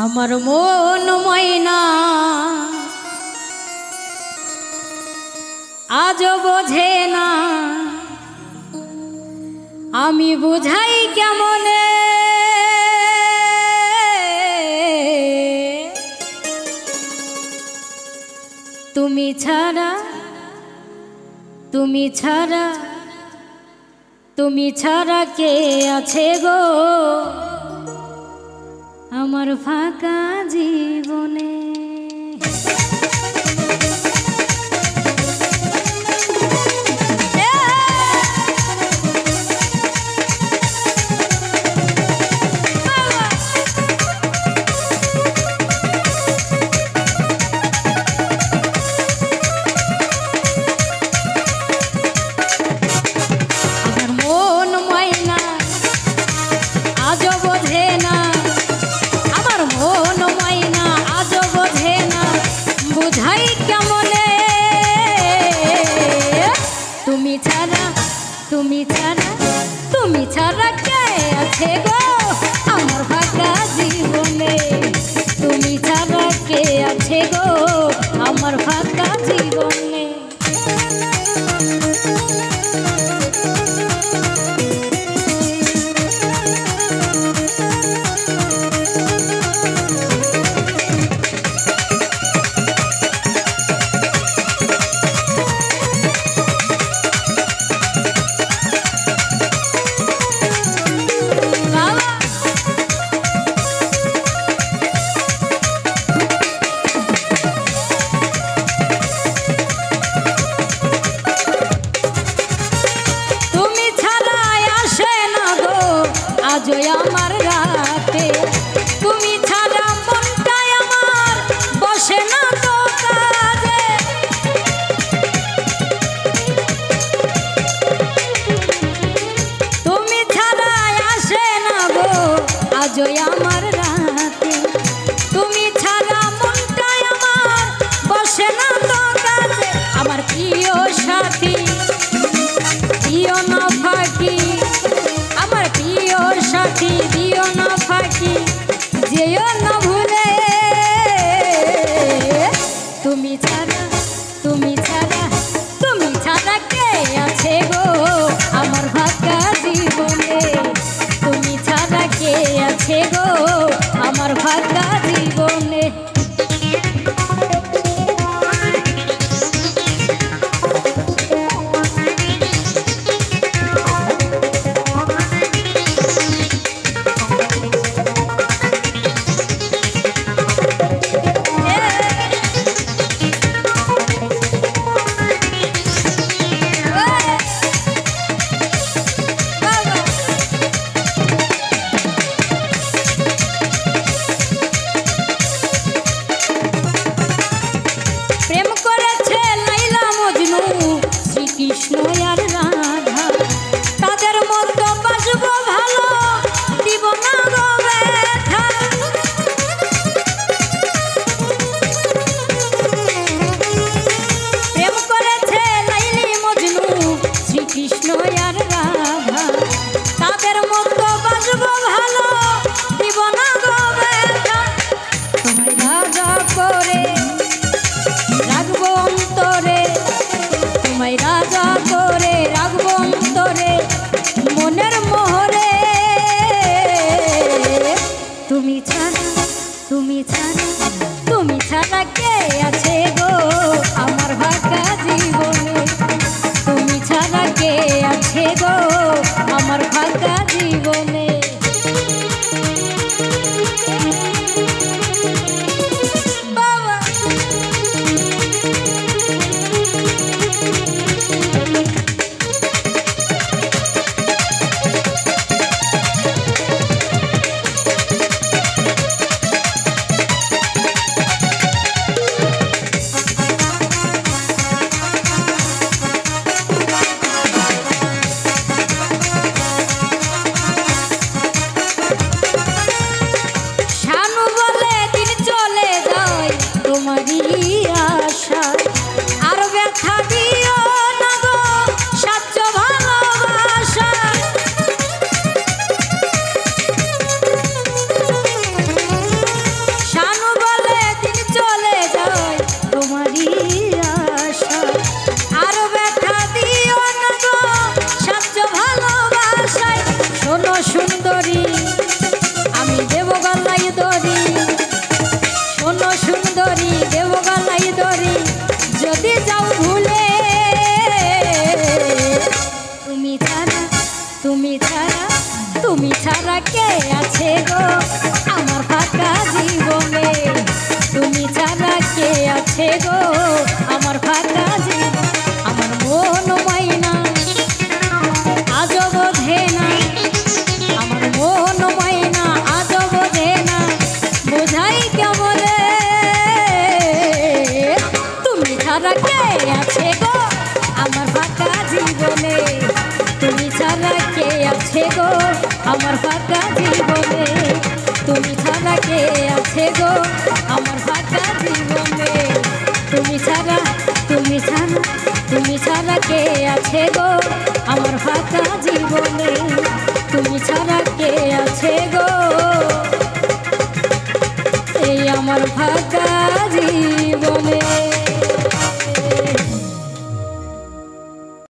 আমার মন ময়না আজও বোঝে না, আমি বুঝাই কেমনে। তুমি ছাড়া তুমি ছাড়া তুমি ছাড়া কে আছে গো আমার ফাঁকা জীবনে। তুমি ছাড়া কে আছে গো আমার ফাঁকা জীবনে। তুমি ছাড়া কে আছে গো আমার ফাঁকা জীবনে। আমার রাতে তুমি ছাড়া মনটাই আমার বসে না তো কাজে। তুমি ছাড়া আসে না গো আজই আমার রাতে, তুমি ছাড়া মনটাই আমার বসে না তো কাজে। আমার প্রিয় সাথী দিও না ফাঁকি, আমার প্রিয় সাথী দিও না ফাঁকি, যেও না ভুলে। তুমি ছাড়া তুমি ছাড়া তুমি ছাড়া কে আছে গো আমার ফাঁকা জীবনে। তুমি ছাড়া কে আছে গো আমার ফাঁকা জীবনে। কৃষ্ণ আর রাধা তাদের মতো বাসবো ভালো, দিব না গো ব্যথা। প্রেম করেছে লাইলি মজনু শ্রীকৃষ্ণ আর রাধা তাদের মতো বাসবো ভালো, দিব না গো ব্যথা। তোমায় রাজা করে রাখবো অন্তরে, তোমায় রাজা করে রাখবো অন্তরে মনের মোহরে। তুমি ছাড়া তুমি ছাড়া তুমি ছাড়া কে আছে গো আমার ফাঁকা জীবনে। তুমি ছাড়া কে আছে গো আমার ফাঁকা জীবনে। গো আমার ফাঁকা জীবন। আমার মন মাইনা আজও বোঝে না, আমার মন মাইনা আজও বোঝে না, বোঝাই কেমনে তুমি ছাড়া কে আছে গো আমার ফাঁকা জীবনে, তুমি ছাড়া কে আছে গো আমার ফাঁকা জীবনে, তুমি ছাড়া কে আছে গো আমার ফাঁকা জীবনে, তুমি ছাড়া তুমি ছাড়া তুমি ছাড়া কে আছে গো আমার ফাঁকা জীবনে, তুমি ছাড়া কে আছে গো এই আমার ফাঁকা জীবনে।